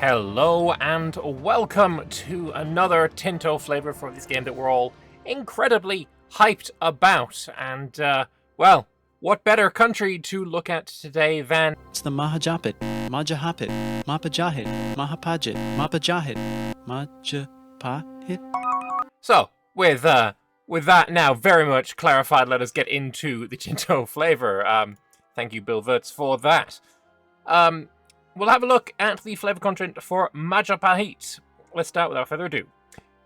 Hello and welcome to another Tinto flavor for this game that we're all incredibly hyped about. And, well, what better country to look at today than... It's the Mahapatih, Majapahit, Mahapajahit, Mahapatih, Mahapajahit, Majapahit. So, with that now very much clarified, let us get into the Tinto flavor. Thank you, Bill Wirtz, for that. We'll have a look at the flavor content for Majapahit. Let's start without further ado.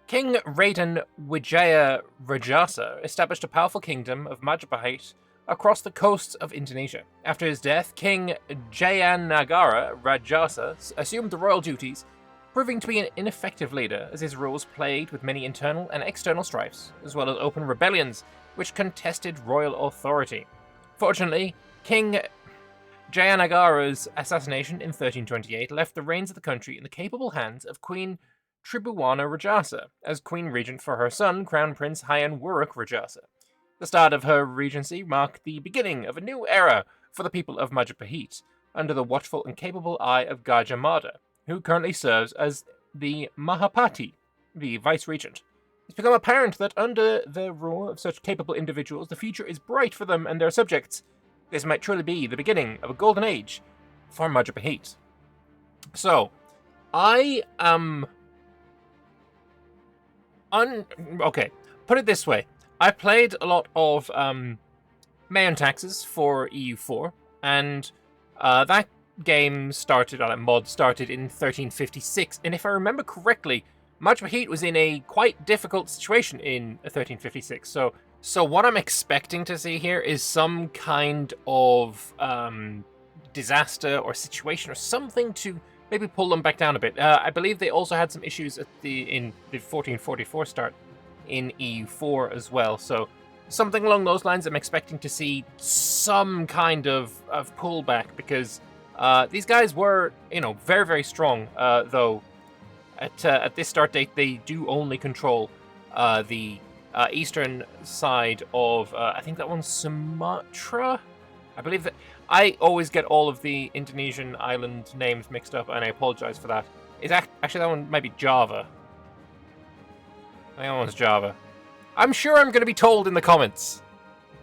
King Raden Wijaya Rajasa established a powerful kingdom of Majapahit across the coasts of Indonesia. After his death, King Jayanagara Rajasa assumed the royal duties, proving to be an ineffective leader as his rule was plagued with many internal and external strifes, as well as open rebellions which contested royal authority. Fortunately, King Jayanagara's assassination in 1328 left the reins of the country in the capable hands of Queen Tribhuwana Rajasa as queen regent for her son, Crown Prince Hyang Wuruk Rajasa. The start of her regency marked the beginning of a new era for the people of Majapahit, under the watchful and capable eye of Gajah Mada, who currently serves as the Mahapatih, the vice-regent. It's become apparent that under the rule of such capable individuals, the future is bright for them and their subjects. This might truly be the beginning of a golden age for Majapahit. So, I am... Okay, put it this way. I played a lot of Mayan Taxes for EU4, and that game started, or that mod started in 1356, and if I remember correctly, Majapahit was in a quite difficult situation in 1356, So what I'm expecting to see here is some kind of disaster or situation or something to maybe pull them back down a bit. I believe they also had some issues in the 1444 start in EU4 as well. So something along those lines. I'm expecting to see some kind of pullback because these guys were, very, very strong. Though at this start date, they do only control the eastern side of, I think that one's Sumatra? I believe that... I always get all of the Indonesian island names mixed up, and I apologize for that. Actually, that one might be Java. I think that one's Java. I'm sure I'm going to be told in the comments.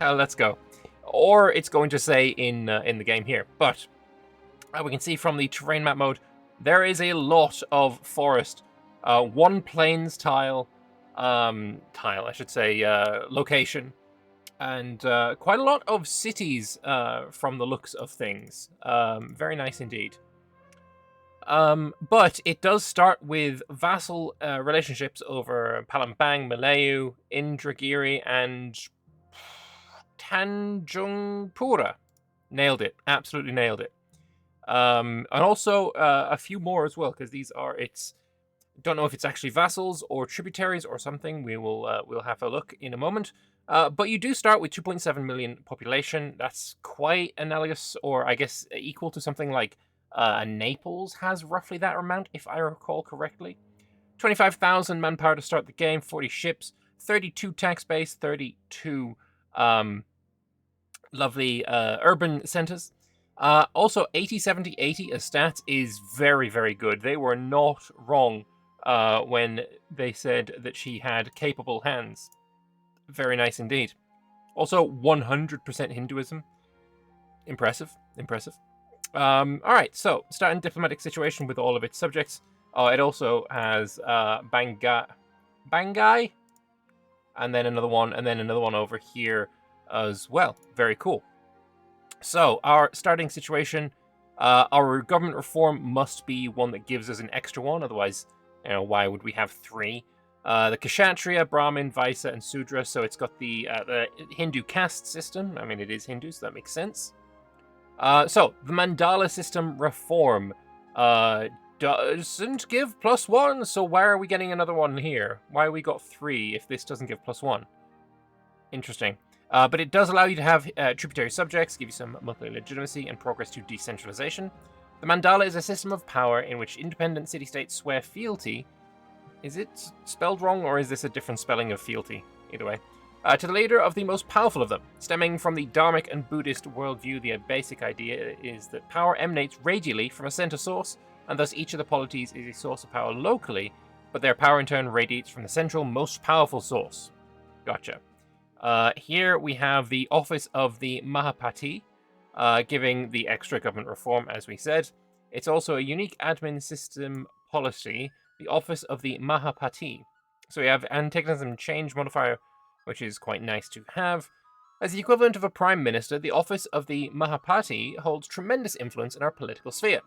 Let's go. Or it's going to say in the game here. But we can see from the terrain map mode, there is a lot of forest. One plains location, and quite a lot of cities from the looks of things. Very nice indeed. But it does start with vassal relationships over Palembang, Malayu, Indragiri, and Tanjung Pura. Nailed it. Absolutely nailed it. And also a few more as well, because these are don't know if it's actually vassals or tributaries or something. We'll have a look in a moment. But you do start with 2.7 million population. That's quite analogous, or I guess equal to something like Naples has roughly that amount, if I recall correctly. 25,000 manpower to start the game, 40 ships, 32 tax base, 32 lovely urban centers. Also, 80-70-80 as stats is very, very good. They were not wrong when they said that she had capable hands. Very nice indeed. Also, 100% Hinduism. Impressive. Alright, so, starting diplomatic situation with all of its subjects. It also has Bangai, and then another one over here as well. Very cool. So, our starting situation, our government reform must be one that gives us an extra one, otherwise, why would we have three? The Kshatriya, Brahmin, Vaisya, and Sudra, so it's got the Hindu caste system. I mean, it is Hindu, so that makes sense. So, the Mandala system reform doesn't give +1, so why are we getting another one here? Why we got 3 if this doesn't give +1? Interesting. But it does allow you to have tributary subjects, give you some monthly legitimacy, and progress to decentralization. The Mandala is a system of power in which independent city-states swear fealty. Is it spelled wrong, or is this a different spelling of fealty? Either way. To the leader of the most powerful of them. Stemming from the Dharmic and Buddhist worldview, the basic idea is that power emanates radially from a center source and thus each of the polities is a source of power locally, but their power in turn radiates from the central, most powerful source. Gotcha. Here we have the Office of the Mahapatih, giving the extra government reform, as we said. It's also a unique admin system policy, the Office of the Mahapatih. So we have antagonism change modifier, which is quite nice to have. As the equivalent of a prime minister, the Office of the Mahapatih holds tremendous influence in our political sphere.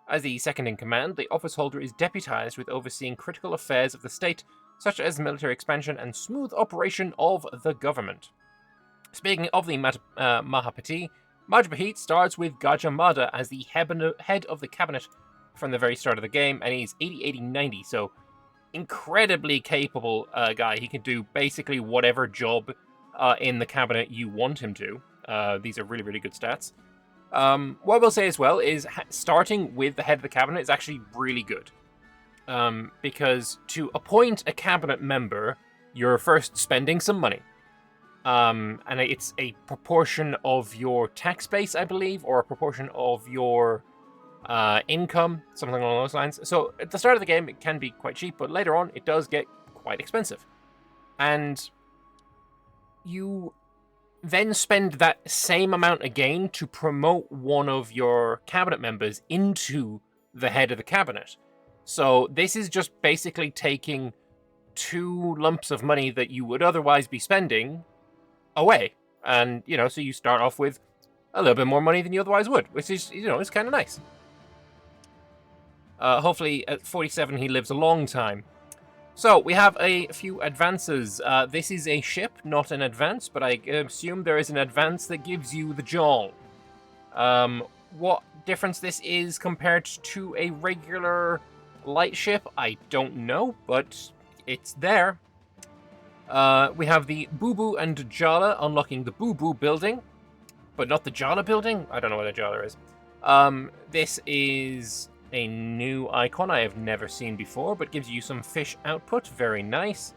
As the second in command, the office holder is deputized with overseeing critical affairs of the state, such as military expansion and smooth operation of the government. Speaking of the Mahapatih, Majapahit starts with Gajah Mada as the head of the cabinet from the very start of the game, and he's 80, 80, 90, so incredibly capable guy. He can do basically whatever job in the cabinet you want him to. These are really, really good stats. What I will say as well is starting with the head of the cabinet is actually really good. Because to appoint a cabinet member, you're first spending some money. And it's a proportion of your tax base, I believe, or a proportion of your income, something along those lines. So at the start of the game, it can be quite cheap, but later on, it does get quite expensive. And you then spend that same amount again to promote one of your cabinet members into the head of the cabinet. So this is just basically taking 2 lumps of money that you would otherwise be spending away. And, so you start off with a little bit more money than you otherwise would, which is, it's kind of nice. Hopefully at 47 he lives a long time. So, we have a few advances. This is a ship, not an advance, but I assume there is an advance that gives you the Jong. What difference this is compared to a regular light ship, I don't know, but it's there. We have the Boo Boo and Jala unlocking the Boo Boo building, but not the Jala building? I don't know what a Jala is. This is a new icon I have never seen before, but gives you some fish output. Very nice.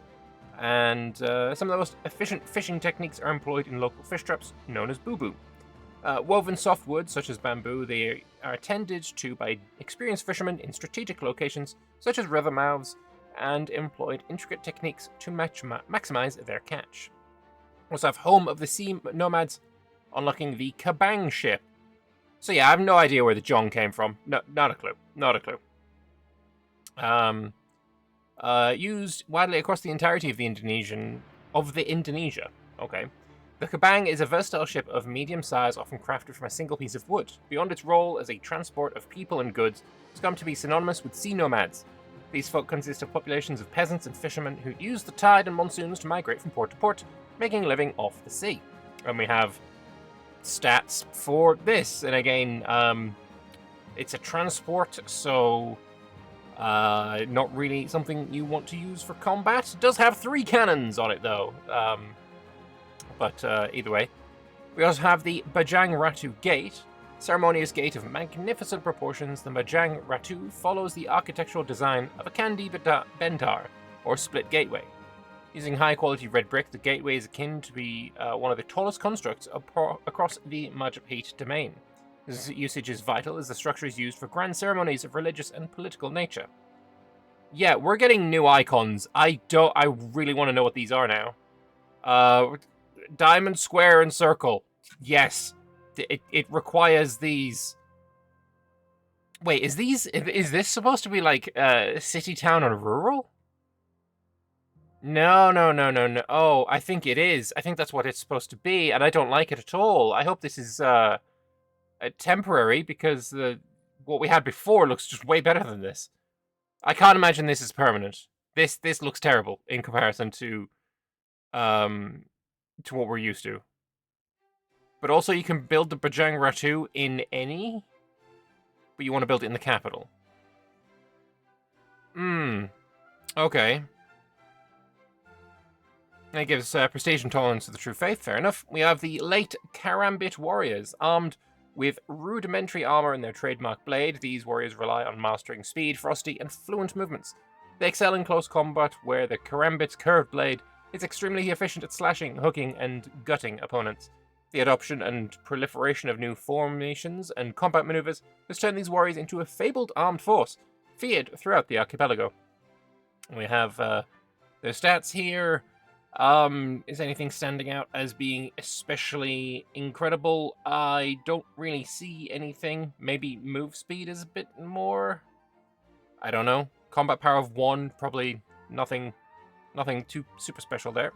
And some of the most efficient fishing techniques are employed in local fish traps, known as Boo Boo. Woven softwood, such as bamboo, they are tended to by experienced fishermen in strategic locations, such as river mouths, and employed intricate techniques to maximize their catch. We also have Home of the Sea Nomads, unlocking the Kabang ship. So yeah, I have no idea where the Jong came from. No, not a clue. Not a clue. Used widely across the entirety of the Indonesia. Okay. The Kabang is a versatile ship of medium size, often crafted from a single piece of wood. Beyond its role as a transport of people and goods, it's come to be synonymous with sea nomads. These folk consist of populations of peasants and fishermen who use the tide and monsoons to migrate from port to port, making a living off the sea. And we have stats for this, and again, it's a transport, so not really something you want to use for combat. It does have 3 cannons on it, though. But either way. We also have the Bajang Ratu Gate, ceremonious gate of magnificent proportions. The Bajang Ratu follows the architectural design of a Kandi Bentar, or split gateway. Using high-quality red brick, the gateway is akin to be one of the tallest constructs across the Majapahit domain. This usage is vital as the structure is used for grand ceremonies of religious and political nature. Yeah, we're getting new icons. I really want to know what these are now. Diamond, square, and circle. Yes. It requires these. Wait, is this supposed to be like city, town, and rural? No. Oh, I think it is. I think that's what it's supposed to be, and I don't like it at all. I hope this is temporary, because what we had before looks just way better than this. I can't imagine this is permanent. This looks terrible in comparison to what we're used to. But also you can build the Bajang Ratu in any, but you want to build it in the capital. Okay. That gives prestige and tolerance to the true faith, fair enough. We have the late Karambit warriors, armed with rudimentary armor and their trademark blade. These warriors rely on mastering speed, frosty, and fluent movements. They excel in close combat, where the Karambit's curved blade is extremely efficient at slashing, hooking, and gutting opponents. The adoption and proliferation of new formations and combat maneuvers has turned these warriors into a fabled armed force, feared throughout the archipelago. We have their stats here. Is anything standing out as being especially incredible? I don't really see anything. Maybe move speed is a bit more. I don't know. Combat power of 1, probably nothing too super special there.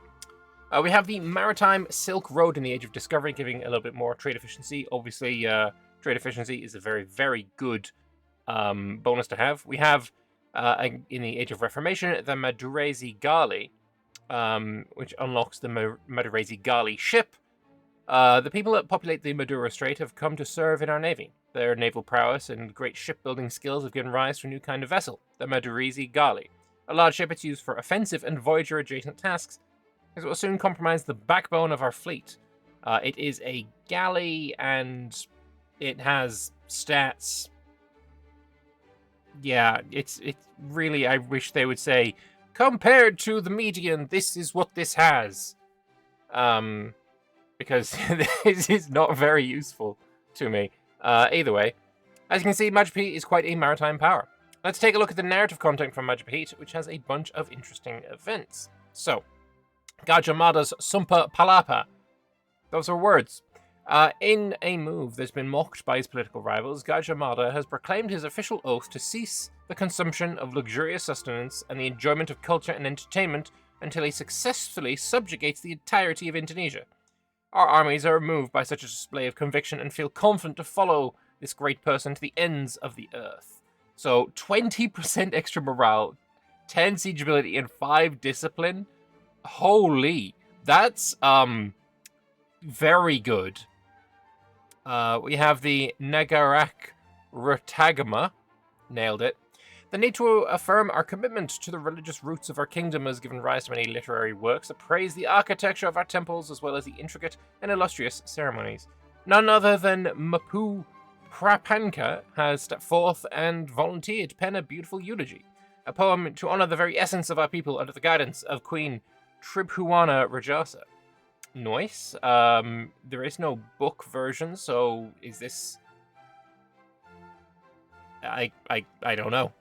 We have the Maritime Silk Road in the Age of Discovery, giving a little bit more trade efficiency. Obviously, trade efficiency is a very, very good bonus to have. We have, in the Age of Reformation, the Madurezi Gali, which unlocks the Madurezi Gali ship. The people that populate the Madura Strait have come to serve in our navy. Their naval prowess and great shipbuilding skills have given rise to a new kind of vessel, the Madurezi Gali. A large ship, it's used for offensive and Voyager-adjacent tasks, as it will soon compromise the backbone of our fleet. It is a galley, and it has stats. Yeah, it's really, I wish they would say, compared to the median, this is what this has. Because this is not very useful to me. Either way, as you can see, Majapahit is quite a maritime power. Let's take a look at the narrative content from Majapahit, which has a bunch of interesting events. So, Gajah Mada's Sumpa Palapa. Those are words. In a move that's been mocked by his political rivals, Gajah Mada has proclaimed his official oath to cease the consumption of luxurious sustenance and the enjoyment of culture and entertainment until he successfully subjugates the entirety of Indonesia. Our armies are moved by such a display of conviction and feel confident to follow this great person to the ends of the earth. So, 20% extra morale, 10 siege ability, and 5 discipline. Holy, that's very good. We have the Nagarak Rotagama. Nailed it. The need to affirm our commitment to the religious roots of our kingdom has given rise to many literary works that praise the architecture of our temples as well as the intricate and illustrious ceremonies. None other than Mapu Prapanka has stepped forth and volunteered to pen a beautiful eulogy, a poem to honor the very essence of our people under the guidance of Queen Tribhuwana Rajasa. Nice. There is no book version, so is this... I don't know.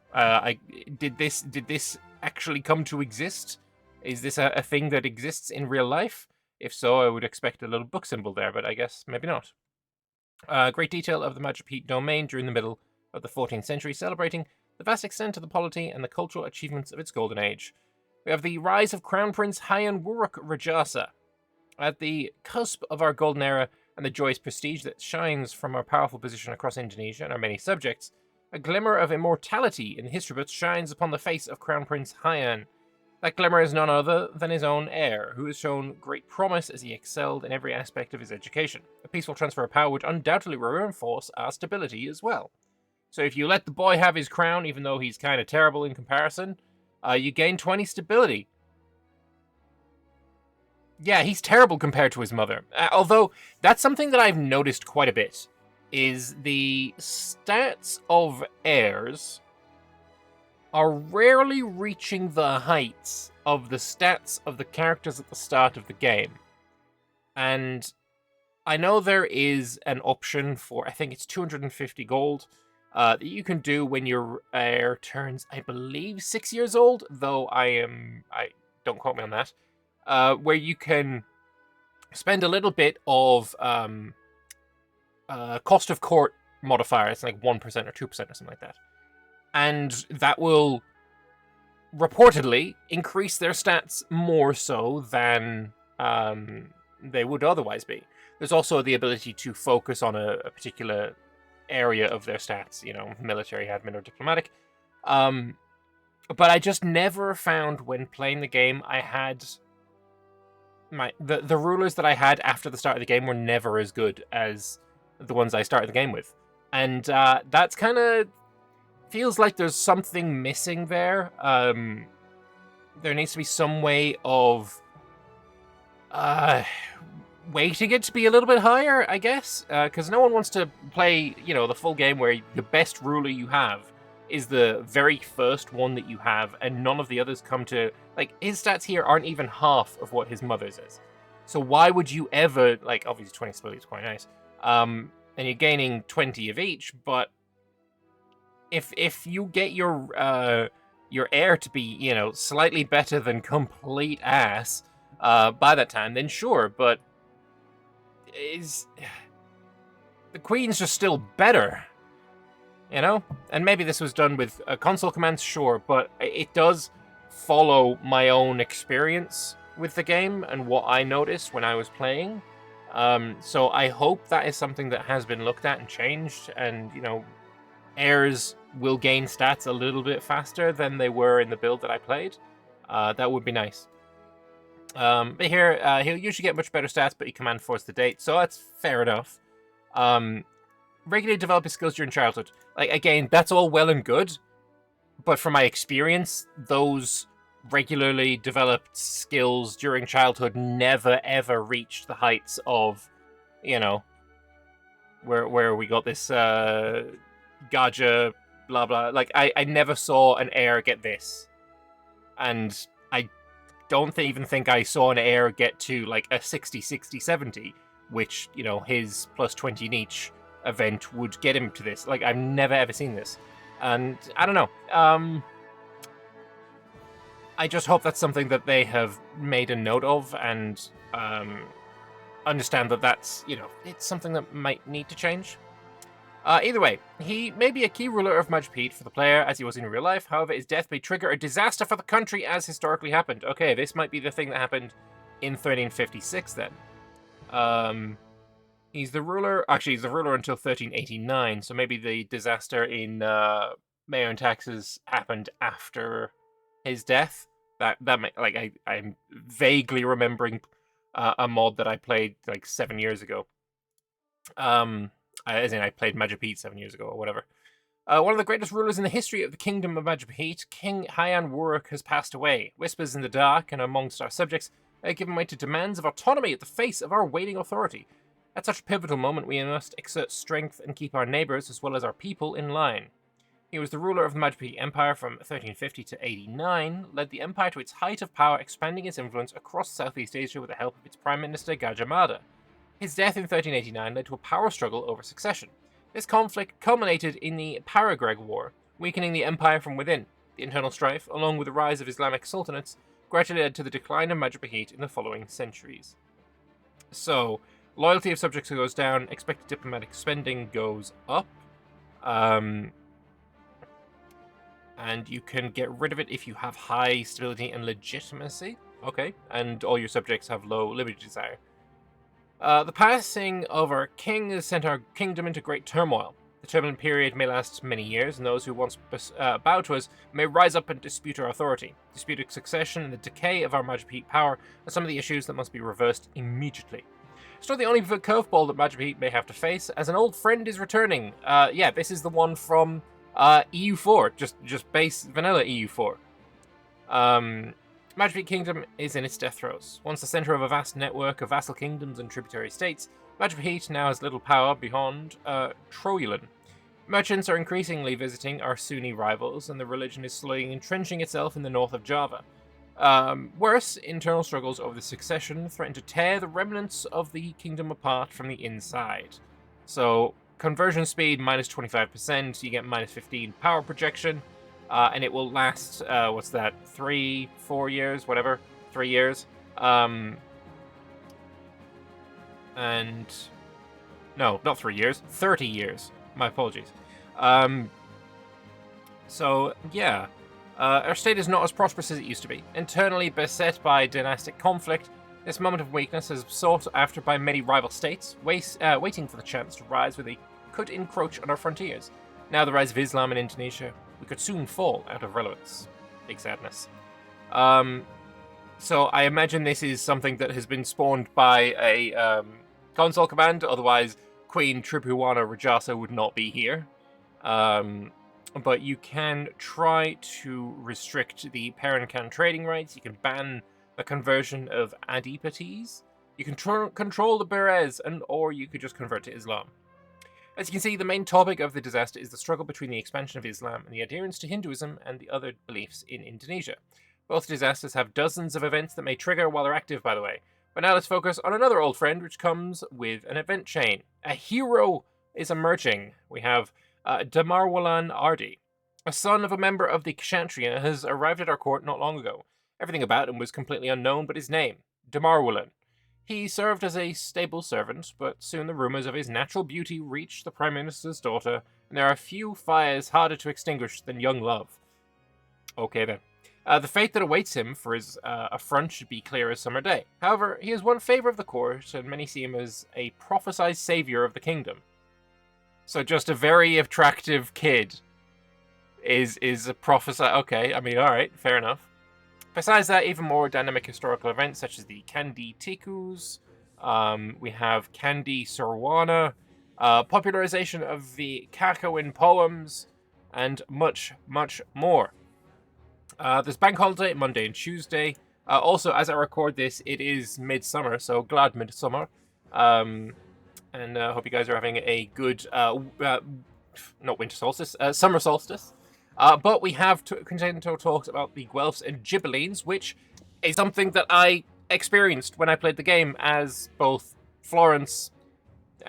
Did this actually come to exist? Is this a thing that exists in real life? If so, I would expect a little book symbol there, but I guess maybe not. Great detail of the Majapahit domain during the middle of the 14th century, celebrating the vast extent of the polity and the cultural achievements of its golden age. We have the rise of Crown Prince Hayan Wuruk Rajasa. At the cusp of our golden era and the joyous prestige that shines from our powerful position across Indonesia and our many subjects, a glimmer of immortality in the history books shines upon the face of Crown Prince Hayan. That glimmer is none other than his own heir, who has shown great promise as he excelled in every aspect of his education. A peaceful transfer of power would undoubtedly reinforce our stability as well. So if you let the boy have his crown, even though he's kind of terrible in comparison, you gain 20 stability. Yeah, he's terrible compared to his mother. Although, that's something that I've noticed quite a bit, is the stats of heirs are rarely reaching the heights of the stats of the characters at the start of the game. And I know there is an option for, I think it's 250 gold, that you can do when your heir turns, I believe, 6 years old, though don't quote me on that, where you can spend a little bit of cost of court modifier. It's like 1% or 2% or something like that. And that will reportedly increase their stats more so than they would otherwise be. There's also the ability to focus on a particular area of their stats, you know, military, admin, or diplomatic. But I just never found when playing the game I had... The rulers that I had after the start of the game were never as good as the ones I started the game with. And that's kind of... feels like there's something missing there. There needs to be some way of weighting it to be a little bit higher, I guess. Because no one wants to play, you know, the full game where the best ruler you have is the very first one that you have, and none of the others come to... Like, his stats here aren't even half of what his mother's is. So why would you ever, like, obviously 20 stability is quite nice, and you're gaining 20 of each, but if you get your air to be, you know, slightly better than complete ass by that time, then sure, but is the Queen's just still better, you know? And maybe this was done with console commands, sure, but it does follow my own experience with the game and what I noticed when I was playing. So I hope that is something that has been looked at and changed, and, you know, heirs will gain stats a little bit faster than they were in the build that I played. That would be nice. But here, he'll usually get much better stats, but he command force the date, so that's fair enough. Regularly develop his skills during childhood. Like, again, that's all well and good, but from my experience, those regularly developed skills during childhood never ever reached the heights of, you know, where we got this Gaja blah blah. Like, I never saw an heir get this, and I don't even think I saw an heir get to like a 60, 60, 70, which, you know, his plus 20 in each event would get him to this. Like, I've never ever seen this, and I don't know. I just hope that's something that they have made a note of, and understand that that's, you know, it's something that might need to change. Either way, he may be a key ruler of Majapahit for the player, as he was in real life. However, his death may trigger a disaster for the country, as historically happened. Okay, this might be the thing that happened in 1356 then. He's the ruler... Actually, he's the ruler until 1389, so maybe the disaster in Mayor and Taxes happened after his death. That may, like, I'm vaguely remembering a mod that I played like 7 years ago. As in, I played Majapahit 7 years ago, or whatever. One of the greatest rulers in the history of the Kingdom of Majapahit, King Hyan Wuruk, has passed away. Whispers in the dark and amongst our subjects have given way to demands of autonomy at the face of our waning authority. At such a pivotal moment, we must exert strength and keep our neighbours, as well as our people, in line. He was the ruler of the Majapahit Empire from 1350 to 89, led the empire to its height of power, expanding its influence across Southeast Asia with the help of its Prime Minister Gajah Mada. His death in 1389 led to a power struggle over succession. This conflict culminated in the Paragreg War, weakening the empire from within. The internal strife, along with the rise of Islamic sultanates, gradually led to the decline of Majapahit in the following centuries. So, loyalty of subjects goes down, expected diplomatic spending goes up, and you can get rid of it if you have high stability and legitimacy. Okay, and all your subjects have low liberty desire. The passing of our king has sent our kingdom into great turmoil. The turbulent period may last many years, and those who once bowed to us may rise up and dispute our authority. Disputed succession and the decay of our Majapahit power are some of the issues that must be reversed immediately. It's not the only curveball that Majapahit may have to face, as an old friend is returning. Yeah, this is the one from EU4, just base vanilla EU4. Majapahit Kingdom is in its death throes. Once the center of a vast network of vassal kingdoms and tributary states, Majapahit now has little power beyond Troyulan. Merchants are increasingly visiting our Sunni rivals, and the religion is slowly entrenching itself in the north of Java. Worse, internal struggles over the succession threaten to tear the remnants of the kingdom apart from the inside. So, conversion speed minus 25%, you get minus 15 power projection, and it will last, 3-4 years, whatever, 3 years. And, no, not 3 years, 30 years. My apologies. So, yeah. Our state is not as prosperous as it used to be. Internally beset by dynastic conflict, this moment of weakness is sought after by many rival states, waiting for the chance to rise where they could encroach on our frontiers. Now the rise of Islam in Indonesia, we could soon fall out of relevance. Big sadness. So I imagine this is something that has been spawned by a console command, otherwise Queen Tripuwana Rajasa would not be here. But you can try to restrict the Parankan trading rights, you can ban the conversion of Adipates, you can control the Berez, or you could just convert to Islam. As you can see, the main topic of the disaster is the struggle between the expansion of Islam and the adherence to Hinduism and the other beliefs in Indonesia. Both disasters have dozens of events that may trigger while they're active, by the way. But now let's focus on another old friend, which comes with an event chain. A hero is emerging. We have Damarwalan Ardi, a son of a member of the Kshatriya, has arrived at our court not long ago. Everything about him was completely unknown but his name, Damarwalan. He served as a stable servant, but soon the rumours of his natural beauty reached the Prime Minister's daughter, and there are few fires harder to extinguish than young love. Okay then. The fate that awaits him for his affront should be clear as summer day. However, he has won favour of the court, and many see him as a prophesied saviour of the kingdom. So just a very attractive kid is a prophesy. Okay, I mean, alright, fair enough. Besides that, even more dynamic historical events such as the Kandi Tikus, we have Kandi Sarwana, popularization of the Kakawin poems, and much, much more. There's bank holiday Monday and Tuesday. Also, as I record this, it is midsummer, so glad midsummer. And hope you guys are having a good, not winter solstice, summer solstice. But we have continued to talk about the Guelphs and Ghibellines, which is something that I experienced when I played the game as both Florence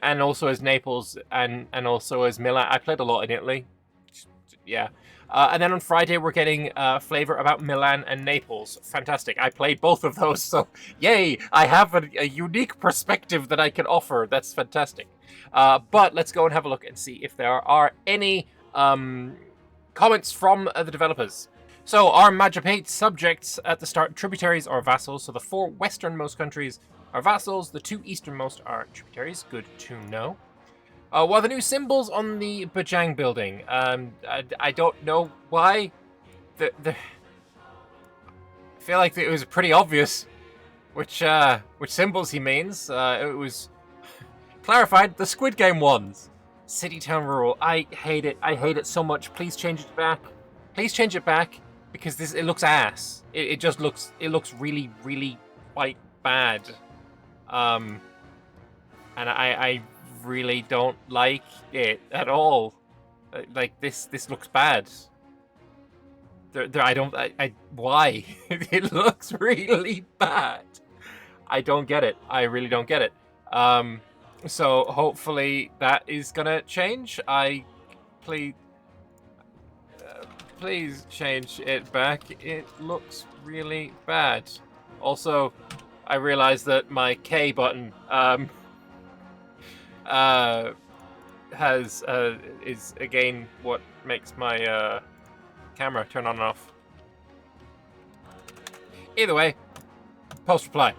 and also as Naples and also as Milan. I played a lot in Italy. Yeah. And then on Friday, we're getting flavor about Milan and Naples. Fantastic. I played both of those, so yay! I have a unique perspective that I can offer. That's fantastic. But let's go and have a look and see if there are any comments from the developers. So our Majapahit subjects at the start, tributaries or vassals. So the 4 westernmost countries are vassals. The 2 easternmost are tributaries. Good to know. While the new symbols on the Bajang building, I don't know why. I feel like it was pretty obvious which symbols he means. It was clarified, the Squid Game ones. City, town, rural. I hate it. I hate it so much. Please change it back. Please change it back because it looks ass. It just looks. It looks really, really quite bad. And I really don't like it at all. Like this looks bad. Why? It looks really bad. I don't get it. I really don't get it. So hopefully that is gonna change. Please change it back. It looks really bad. Also, I realized that my K button is again what makes my camera turn on and off. Either way, post reply.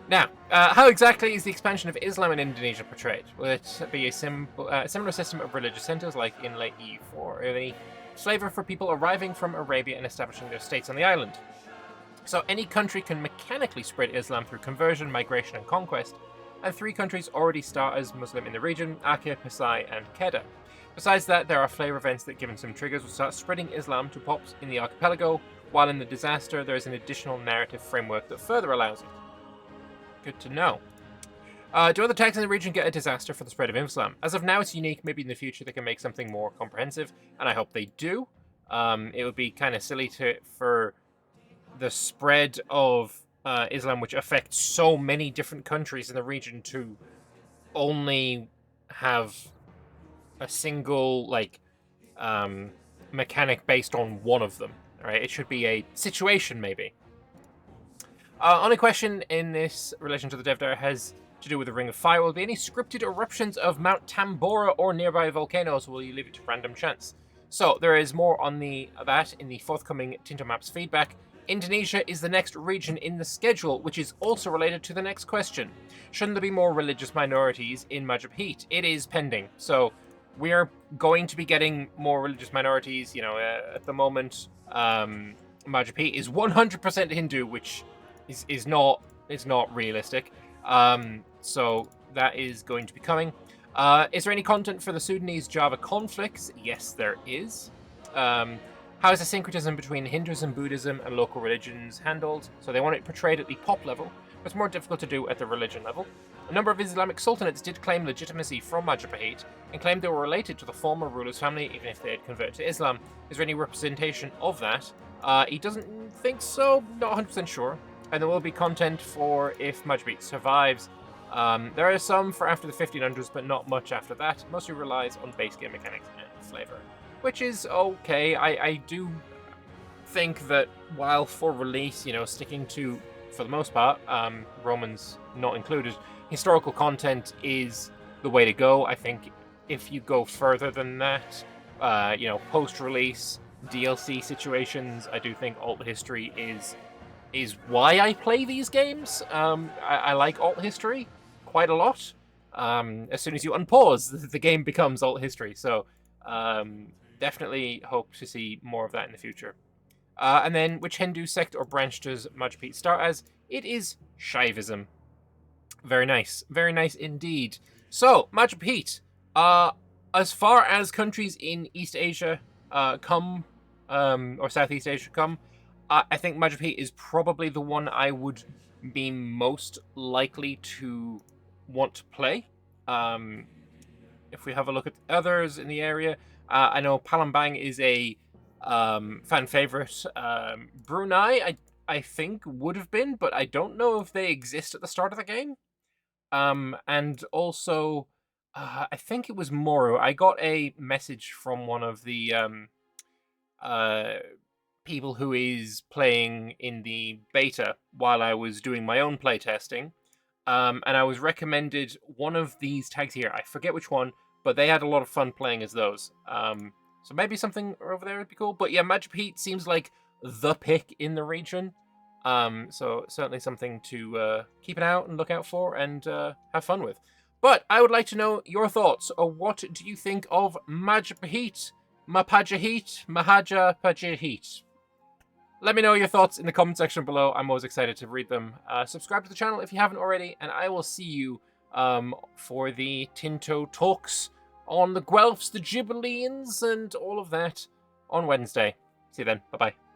Now, how exactly is the expansion of Islam in Indonesia portrayed? Will it be a similar system of religious centers like in late EU4, or any flavor for people arriving from Arabia and establishing their states on the island? So any country can mechanically spread Islam through conversion, migration, and conquest, and 3 countries already start as Muslim in the region: Aceh, Pasai, and Kedah. Besides that, there are flavor events that, given some triggers, will start spreading Islam to pops in the archipelago, while in the disaster there is an additional narrative framework that further allows it. Good to know. Do other tags in the region get a disaster for the spread of Islam? As of now, it's unique. Maybe in the future they can make something more comprehensive, and I hope they do. It would be kind of silly for the spread of Islam, which affects so many different countries in the region, to only have a single mechanic based on one of them. Right? It should be a situation, maybe. Only question in this relation to the dev has to do with the Ring of Fire. Will there be any scripted eruptions of Mount Tambora or nearby volcanoes, or will you leave it to random chance? So there is more on that in the forthcoming Tinto Maps feedback. Indonesia is the next region in the schedule, which is also related to the next question. Shouldn't there be more religious minorities in Majapahit? It is pending. So we're going to be getting more religious minorities. You know, at the moment, Majapahit is 100% Hindu, which is not realistic. So that is going to be coming. Is there any content for the Sudanese-Java conflicts? Yes, there is. How is the syncretism between Hinduism, Buddhism, and local religions handled? So they want it portrayed at the pop level, but it's more difficult to do at the religion level. A number of Islamic sultanates did claim legitimacy from Majapahit and claimed they were related to the former ruler's family, even if they had converted to Islam. Is there any representation of that? He doesn't think so, not 100% sure. and there will be content for if Majapahit survives. There are some for after the 1500s, but not much after that. Mostly relies on base game mechanics and flavor, which is okay. I do think that while for release, sticking to, for the most part, Romans not included, historical content is the way to go. I think if you go further than that, post-release DLC situations, I do think alt history is why I play these games. I like alt history quite a lot. As soon as you unpause, the game becomes alt history. So definitely hope to see more of that in the future. And then, which Hindu sect or branch does Majapahit start as? It is Shaivism. Very nice indeed. So, Majapahit, as far as countries in East Asia come, or Southeast Asia come, I think Majapahit is probably the one I would be most likely to want to play. If we have a look at others in the area, I know Palembang is a fan favorite. Brunei, I think would have been, but I don't know if they exist at the start of the game. And also, I think it was Moro. I got a message from one of the people who is playing in the beta while I was doing my own playtesting. And I was recommended one of these tags here. I forget which one, but they had a lot of fun playing as those. So maybe something over there would be cool. But yeah, Majapahit seems like the pick in the region. So certainly something to keep an eye out and look out for and have fun with. But I would like to know your thoughts. What do you think of Majapahit? Mahapatih? Let me know your thoughts in the comment section below. I'm always excited to read them. Subscribe to the channel if you haven't already, and I will see you for the Tinto talks on the Guelphs, the Ghibellines, and all of that on Wednesday. See you then. Bye-bye.